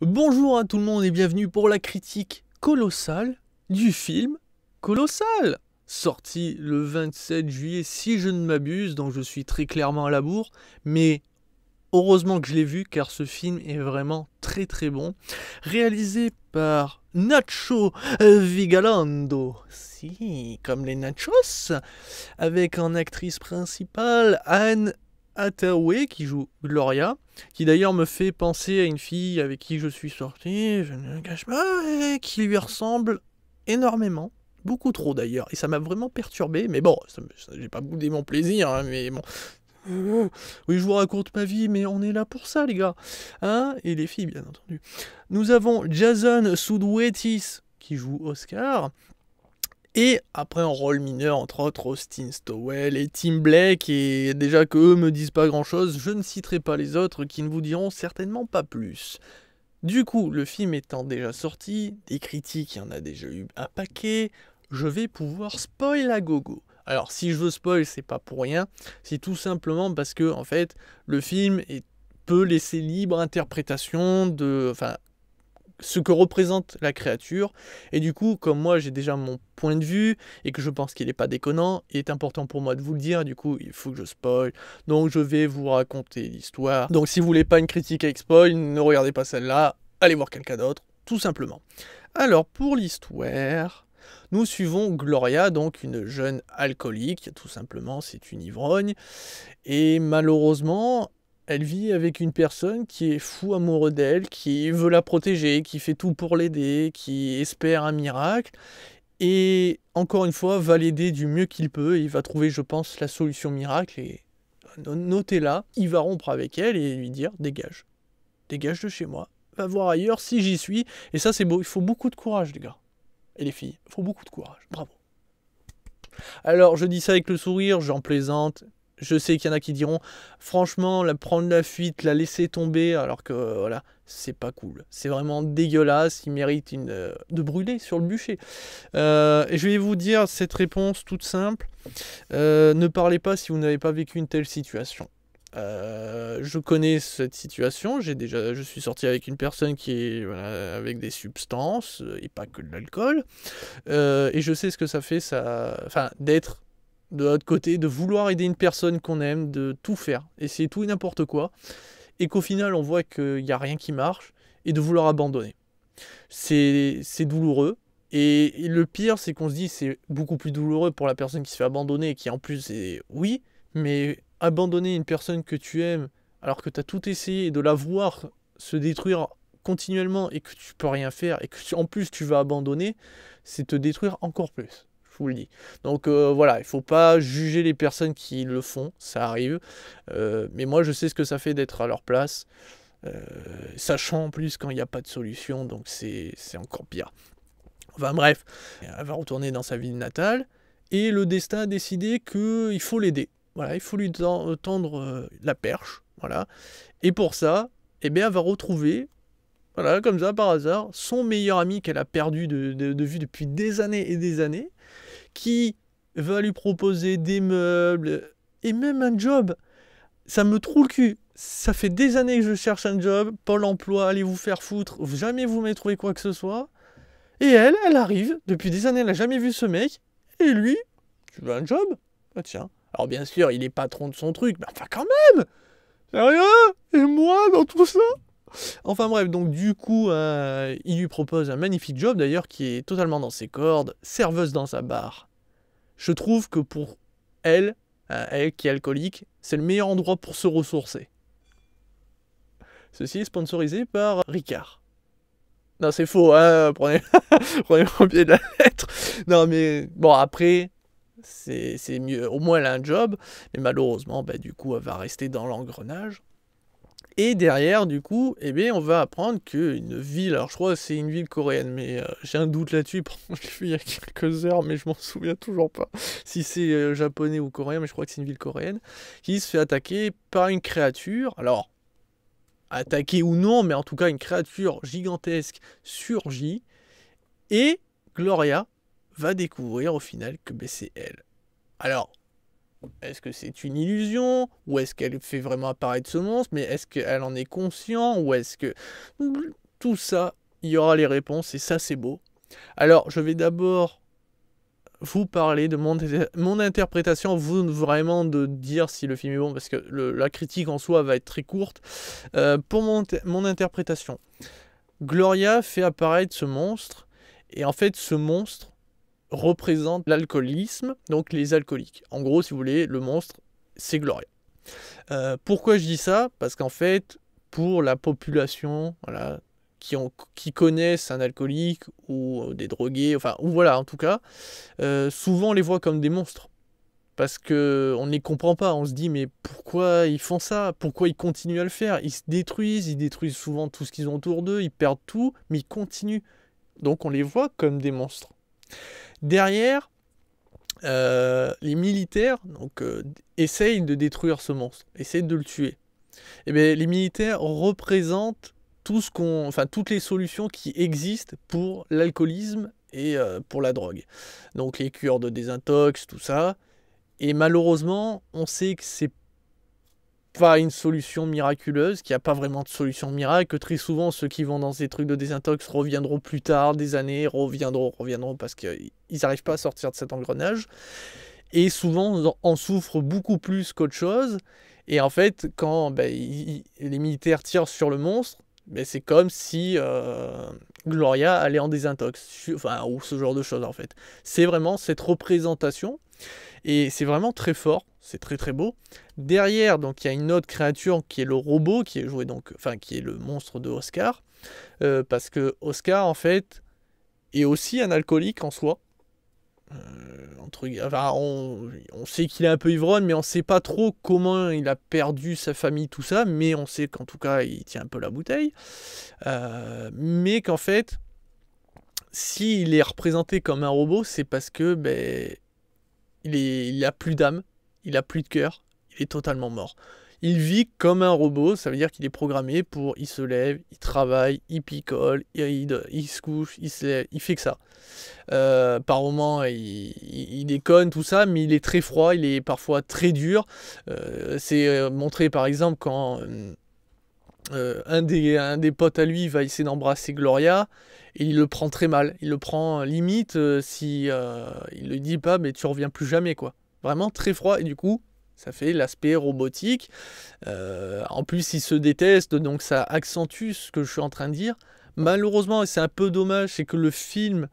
Bonjour à tout le monde et bienvenue pour la critique colossale du film Colossal, sorti le 27 juillet si je ne m'abuse, donc je suis très clairement à la bourre, mais heureusement que je l'ai vu car ce film est vraiment très très bon, réalisé par Nacho Vigalondo, si, comme les nachos, avec en actrice principale Anne Hathaway qui joue Gloria, qui d'ailleurs me fait penser à une fille avec qui je suis sorti, je ne le cache pas, et qui lui ressemble énormément. Beaucoup trop d'ailleurs, et ça m'a vraiment perturbé, mais bon, j'ai pas boudé mon plaisir, hein, mais bon. Oui, je vous raconte ma vie, mais on est là pour ça, les gars. Hein, et les filles, bien entendu. Nous avons Jason Sudeikis, qui joue Oscar, et après en rôle mineur, entre autres, Austin Stowell et Tim Blake, et déjà que eux me disent pas grand chose, je ne citerai pas les autres qui ne vous diront certainement pas plus. Du coup, le film étant déjà sorti, des critiques, il y en a déjà eu un paquet, je vais pouvoir spoil à gogo. Alors si je veux spoil, c'est pas pour rien, c'est tout simplement parce que en fait, le film peut laisser libre interprétation de, enfin, ce que représente la créature, et du coup, comme moi j'ai déjà mon point de vue, et que je pense qu'il n'est pas déconnant, il est important pour moi de vous le dire, du coup il faut que je spoil, donc je vais vous raconter l'histoire. Donc si vous voulez pas une critique avec spoil, ne regardez pas celle-là, allez voir quelqu'un d'autre, tout simplement. Alors pour l'histoire, nous suivons Gloria, donc une jeune alcoolique, tout simplement c'est une ivrogne, et malheureusement, elle vit avec une personne qui est fou amoureux d'elle, qui veut la protéger, qui fait tout pour l'aider, qui espère un miracle, et encore une fois, va l'aider du mieux qu'il peut, et il va trouver, je pense, la solution miracle, et notez-la, il va rompre avec elle et lui dire « dégage, dégage de chez moi, va voir ailleurs si j'y suis », et ça c'est beau, il faut beaucoup de courage les gars, et les filles, il faut beaucoup de courage, bravo. Alors je dis ça avec le sourire, j'en plaisante. Je sais qu'il y en a qui diront, franchement, prendre la fuite, la laisser tomber, alors que voilà, c'est pas cool. C'est vraiment dégueulasse, il mérite de brûler sur le bûcher. Et je vais vous dire cette réponse toute simple. Ne parlez pas si vous n'avez pas vécu une telle situation. Je connais cette situation, je suis sorti avec une personne qui est voilà, avec des substances, et pas que de l'alcool, et je sais ce que ça fait, enfin, d'être de l'autre côté, de vouloir aider une personne qu'on aime, de tout faire, essayer tout et n'importe quoi, et qu'au final on voit qu'il n'y a rien qui marche, et de vouloir abandonner. C'est douloureux, et le pire c'est qu'on se dit c'est beaucoup plus douloureux pour la personne qui se fait abandonner, et qui en plus est, oui, mais abandonner une personne que tu aimes, alors que tu as tout essayé, et de la voir se détruire continuellement, et que tu peux rien faire, et que en plus tu vas abandonner, c'est te détruire encore plus. Je vous le dis. Donc voilà, il faut pas juger les personnes qui le font, ça arrive. Mais moi, je sais ce que ça fait d'être à leur place, sachant en plus quand il n'y a pas de solution, donc c'est encore pire. Enfin bref, elle va retourner dans sa ville natale, et le destin a décidé qu'il faut l'aider. Voilà, il faut lui tendre la perche, voilà. Et pour ça, eh bien, elle va retrouver, voilà, comme ça, par hasard, son meilleur ami qu'elle a perdu de vue depuis des années et des années, qui va lui proposer des meubles et même un job. Ça me trouve le cul. Ça fait des années que je cherche un job, Pôle emploi, allez vous faire foutre, jamais vous m'avez trouvé quoi que ce soit. Et elle arrive, depuis des années, elle n'a jamais vu ce mec, et lui, tu veux un job? Ah tiens. Alors bien sûr, il est patron de son truc, mais enfin quand même! Sérieux? Et moi dans tout ça? Enfin bref, donc du coup, il lui propose un magnifique job d'ailleurs qui est totalement dans ses cordes, serveuse dans sa bar. Je trouve que pour elle, elle qui est alcoolique, c'est le meilleur endroit pour se ressourcer. Ceci est sponsorisé par Ricard. Non, c'est faux, hein, prenez au pied de la lettre. Non, mais bon, après, c'est mieux. Au moins, elle a un job, mais malheureusement, bah, du coup, elle va rester dans l'engrenage. Et derrière, du coup, eh bien, on va apprendre qu'une ville, alors je crois que c'est une ville coréenne, mais j'ai un doute là-dessus, je l'ai vu il y a quelques heures, mais je m'en souviens toujours pas si c'est japonais ou coréen, mais je crois que c'est une ville coréenne, qui se fait attaquer par une créature, alors, attaquée ou non, mais en tout cas une créature gigantesque surgit, et Gloria va découvrir au final que ben, c'est elle. Alors, est-ce que c'est une illusion? Ou est-ce qu'elle fait vraiment apparaître ce monstre? Mais est-ce qu'elle en est consciente? Ou est-ce que... tout ça, il y aura les réponses, et ça c'est beau. Alors, je vais d'abord vous parler de mon interprétation, vous vraiment de dire si le film est bon, parce que la critique en soi va être très courte. Pour mon interprétation, Gloria fait apparaître ce monstre, et en fait ce monstre représente l'alcoolisme, donc les alcooliques. En gros, si vous voulez, le monstre, c'est Gloria. Pourquoi je dis ça? Parce qu'en fait, pour la population, voilà, qui connaissent un alcoolique ou des drogués, enfin, ou voilà, en tout cas, souvent on les voit comme des monstres. Parce que on ne les comprend pas, on se dit mais pourquoi ils font ça? Pourquoi ils continuent à le faire? Ils détruisent souvent tout ce qu'ils ont autour d'eux, ils perdent tout, mais ils continuent. Donc on les voit comme des monstres. Derrière, les militaires essayent de détruire ce monstre, essayent de le tuer. Et bien, les militaires représentent toutes les solutions qui existent pour l'alcoolisme et pour la drogue. Donc les cures de désintox, tout ça. Et malheureusement, on sait que c'est pas une solution miraculeuse, qu'il n'y a pas vraiment de solution miracle, que très souvent ceux qui vont dans ces trucs de désintox reviendront plus tard, des années, reviendront parce qu'ils n'arrivent pas à sortir de cet engrenage. Et souvent, on souffre beaucoup plus qu'autre chose. Et en fait, quand les militaires tirent sur le monstre, c'est comme si Gloria allait en désintox, ou ce genre de choses en fait. C'est vraiment cette représentation, et c'est vraiment très fort, c'est très très beau. Derrière, donc il y a une autre créature qui est le robot, qui est joué qui est le monstre de Oscar, parce que Oscar en fait est aussi un alcoolique en soi. On sait qu'il est un peu ivrogne, mais on sait pas trop comment il a perdu sa famille, tout ça, mais on sait qu'en tout cas il tient un peu la bouteille, mais qu'en fait s'il est représenté comme un robot, c'est parce que il a plus d'âme, il a plus de cœur, il est totalement mort. Il vit comme un robot, ça veut dire qu'il est programmé pour, il se lève, il travaille, il picole, il se couche, il se lève, il fait que ça. Par moments, il déconne, tout ça, mais il est très froid, il est parfois très dur. C'est montré par exemple quand un des potes à lui va essayer d'embrasser Gloria, et il le prend très mal. Il le prend limite si il le dit pas, mais tu reviens plus jamais, quoi. Vraiment très froid, et du coup, ça fait l'aspect robotique. En plus, ils se détestent, donc ça accentue ce que je suis en train de dire. Malheureusement, et c'est un peu dommage, c'est que le film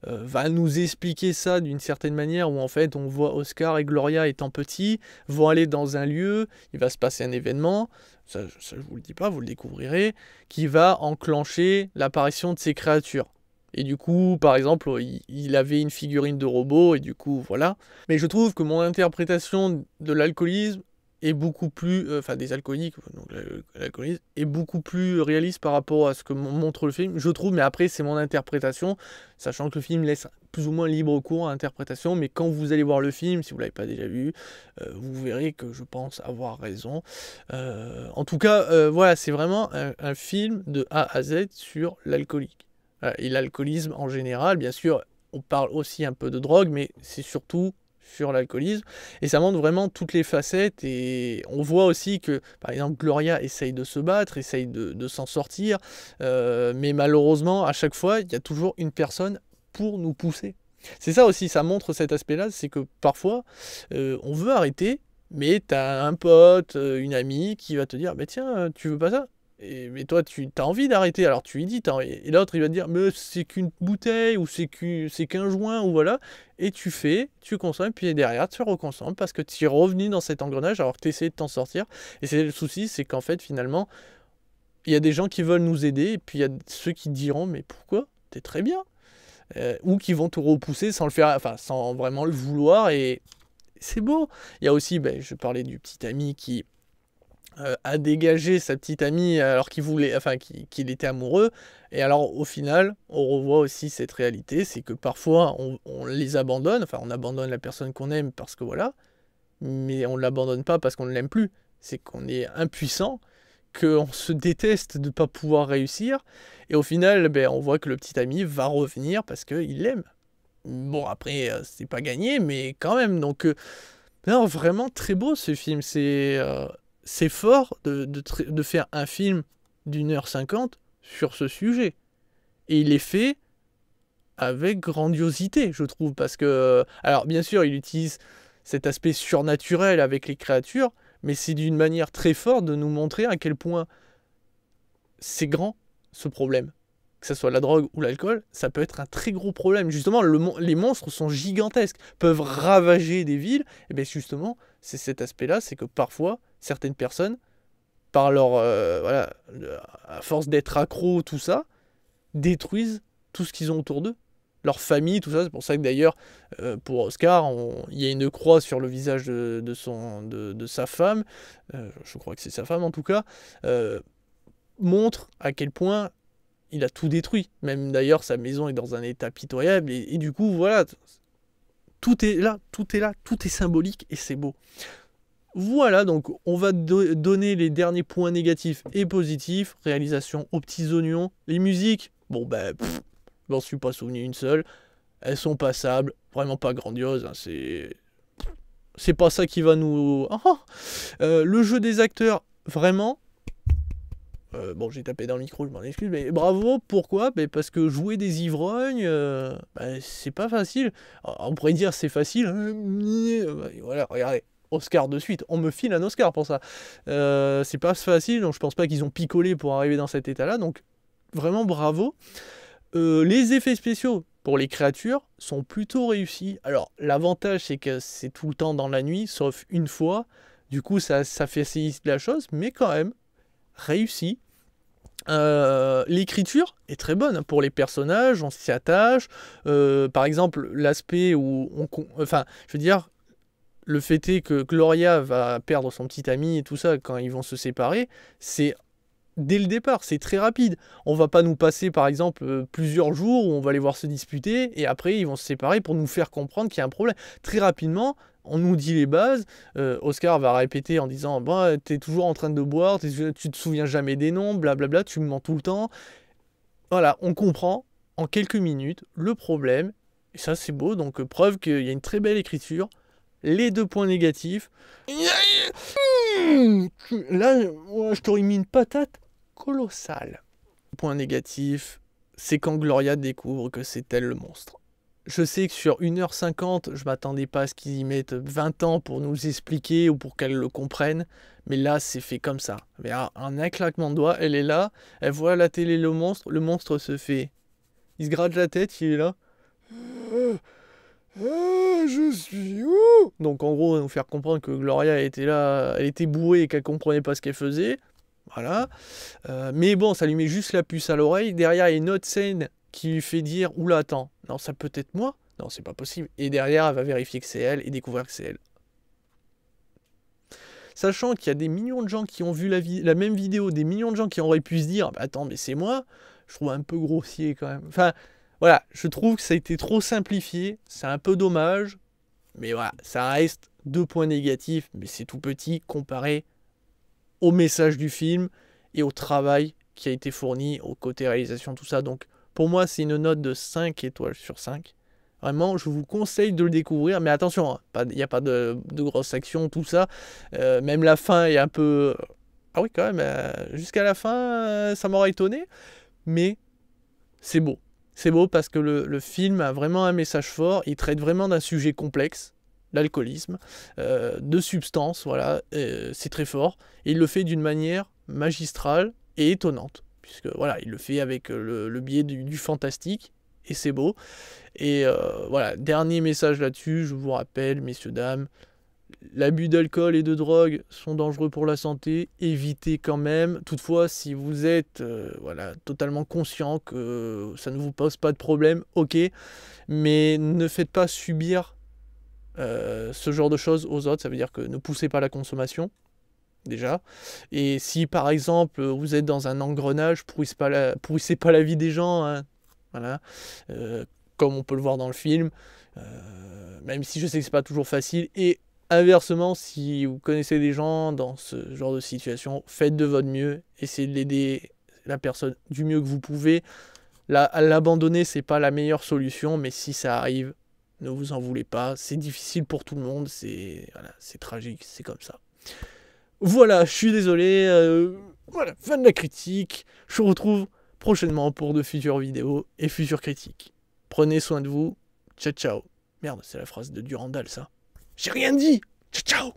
va nous expliquer ça d'une certaine manière, où en fait on voit Oscar et Gloria étant petits, vont aller dans un lieu, il va se passer un événement, ça je vous le dis pas, vous le découvrirez, qui va enclencher l'apparition de ces créatures. Et du coup, par exemple, il avait une figurine de robot, et du coup, voilà. Mais je trouve que mon interprétation de l'alcoolisme est beaucoup plus... des alcooliques, donc l'alcoolisme, est beaucoup plus réaliste par rapport à ce que montre le film, je trouve, mais après, c'est mon interprétation, sachant que le film laisse plus ou moins libre cours à l'interprétation, mais quand vous allez voir le film, si vous ne l'avez pas déjà vu, vous verrez que je pense avoir raison. En tout cas, voilà, c'est vraiment un film de A à Z sur l'alcoolique. Et l'alcoolisme en général, bien sûr, on parle aussi un peu de drogue, mais c'est surtout sur l'alcoolisme, et ça montre vraiment toutes les facettes, et on voit aussi que, par exemple, Gloria essaye de se battre, essaye de s'en sortir, mais malheureusement, à chaque fois, il y a toujours une personne pour nous pousser. C'est ça aussi, ça montre cet aspect-là, c'est que parfois, on veut arrêter, mais t'as un pote, une amie qui va te dire, bah tiens, tu veux pas ça? Mais toi, tu as envie d'arrêter, alors tu lui dis, et l'autre il va te dire, mais c'est qu'une bouteille, ou c'est qu'un joint, ou voilà, et tu consommes, puis derrière tu reconsommes, parce que tu es revenu dans cet engrenage, alors que tu essaies de t'en sortir, et c'est le souci, c'est qu'en fait, finalement, il y a des gens qui veulent nous aider, et puis il y a ceux qui diront, mais pourquoi? T'es très bien, ou qui vont te repousser sans le faire, sans vraiment le vouloir, et c'est beau. Il y a aussi, je parlais du petit ami qui a dégagé sa petite amie alors qu'il était amoureux, et alors au final on revoit aussi cette réalité, c'est que parfois on les abandonne, on abandonne la personne qu'on aime parce que voilà, mais on ne l'abandonne pas parce qu'on ne l'aime plus, c'est qu'on est impuissant, qu'on se déteste de ne pas pouvoir réussir, et au final on voit que le petit ami va revenir parce qu'il l'aime. Bon, après c'est pas gagné, mais quand même, donc non, vraiment très beau ce film, c'est fort de faire un film d'1h50 sur ce sujet. Et il est fait avec grandiosité, je trouve, parce que... Alors, bien sûr, il utilise cet aspect surnaturel avec les créatures, mais c'est d'une manière très forte de nous montrer à quel point c'est grand, ce problème. Que ce soit la drogue ou l'alcool, ça peut être un très gros problème. Justement, les monstres sont gigantesques, peuvent ravager des villes, et bien justement, c'est cet aspect-là, c'est que parfois, certaines personnes, par leur... voilà, à force d'être accro, tout ça, détruisent tout ce qu'ils ont autour d'eux. Leur famille, tout ça. C'est pour ça que d'ailleurs, pour Oscar, il y a une croix sur le visage de sa femme, je crois que c'est sa femme en tout cas, montre à quel point il a tout détruit. Même d'ailleurs, sa maison est dans un état pitoyable, et du coup, voilà, tout est là, tout est symbolique, et c'est beau. Voilà, donc on va donner les derniers points négatifs et positifs. Réalisation aux petits oignons. Les musiques, bon ben, je m'en suis pas souvenu une seule. Elles sont passables, vraiment pas grandioses. Hein, c'est pas ça qui va nous... le jeu des acteurs, vraiment... bon, j'ai tapé dans le micro, je m'en excuse, mais bravo, pourquoi? Parce que jouer des ivrognes, c'est pas facile. On pourrait dire c'est facile. Voilà, regardez. Oscar de suite, on me file un Oscar pour ça. C'est pas facile, donc je pense pas qu'ils ont picolé pour arriver dans cet état-là, donc vraiment bravo. Les effets spéciaux pour les créatures sont plutôt réussis. Alors l'avantage c'est que c'est tout le temps dans la nuit, sauf une fois, du coup ça facilite la chose, mais quand même, réussi. L'écriture est très bonne pour les personnages, on s'y attache. Par exemple, l'aspect où enfin, je veux dire, le fait est que Gloria va perdre son petit ami et tout ça quand ils vont se séparer, c'est dès le départ, c'est très rapide. On va pas nous passer par exemple plusieurs jours où on va les voir se disputer et après ils vont se séparer pour nous faire comprendre qu'il y a un problème. Très rapidement, on nous dit les bases, Oscar va répéter en disant bah, t'es toujours en train de boire, tu te souviens jamais des noms, blablabla, tu me mens tout le temps. Voilà, on comprend en quelques minutes le problème, et ça c'est beau, donc preuve qu'il y a une très belle écriture. Les 2 points négatifs. Là, je t'aurais mis une patate colossale. Point négatif, c'est quand Gloria découvre que c'est elle le monstre. Je sais que sur 1h50, je m'attendais pas à ce qu'ils y mettent 20 ans pour nous expliquer ou pour qu'elle le comprenne, mais là, c'est fait comme ça. Mais un claquement de doigts, elle est là, elle voit à la télé le monstre se fait... Il se gratte la tête, il est là... je suis où? Donc en gros, nous faire comprendre que Gloria était là, elle était bourrée et qu'elle comprenait pas ce qu'elle faisait. Voilà. Mais bon, ça lui met juste la puce à l'oreille. Derrière, il y a une autre scène qui lui fait dire oula, attends, non, ça peut être moi? Non, c'est pas possible. Et derrière, elle va vérifier que c'est elle et découvrir que c'est elle. Sachant qu'il y a des millions de gens qui ont vu la même vidéo, des millions de gens qui auraient pu se dire bah, attends, mais c'est moi, je trouve un peu grossier quand même. Enfin. Voilà, je trouve que ça a été trop simplifié, c'est un peu dommage, mais voilà, ça reste 2 points négatifs, mais c'est tout petit comparé au message du film et au travail qui a été fourni, au côté réalisation, tout ça. Donc pour moi, c'est une note de 5 étoiles sur 5. Vraiment, je vous conseille de le découvrir, mais attention, il n'y a pas de grosse action, tout ça. Même la fin est un peu... Ah oui, quand même, jusqu'à la fin, ça m'aurait étonné, mais c'est beau. C'est beau parce que le film a vraiment un message fort, il traite vraiment d'un sujet complexe, l'alcoolisme, de substances, voilà, c'est très fort, et il le fait d'une manière magistrale et étonnante, puisque voilà, il le fait avec le biais du fantastique, et c'est beau. Et voilà, dernier message là-dessus, je vous rappelle, messieurs, dames, l'abus d'alcool et de drogue sont dangereux pour la santé, évitez quand même. Toutefois, si vous êtes voilà, totalement conscient que ça ne vous pose pas de problème, ok, mais ne faites pas subir ce genre de choses aux autres, ça veut dire que ne poussez pas la consommation, déjà. Et si par exemple vous êtes dans un engrenage, pourrissez pas la vie des gens, hein, voilà, comme on peut le voir dans le film, même si je sais que c'est pas toujours facile, et inversement, si vous connaissez des gens dans ce genre de situation, faites de votre mieux, essayez de l'aider la personne du mieux que vous pouvez. L'abandonner, c'est pas la meilleure solution, mais si ça arrive, ne vous en voulez pas. C'est difficile pour tout le monde, c'est tragique, c'est comme ça. Voilà, je suis désolé. Voilà, fin de la critique. Je vous retrouve prochainement pour de futures vidéos et futures critiques. Prenez soin de vous. Ciao ciao. Merde, c'est la phrase de Durandal ça. J'ai rien dit. Ciao ciao.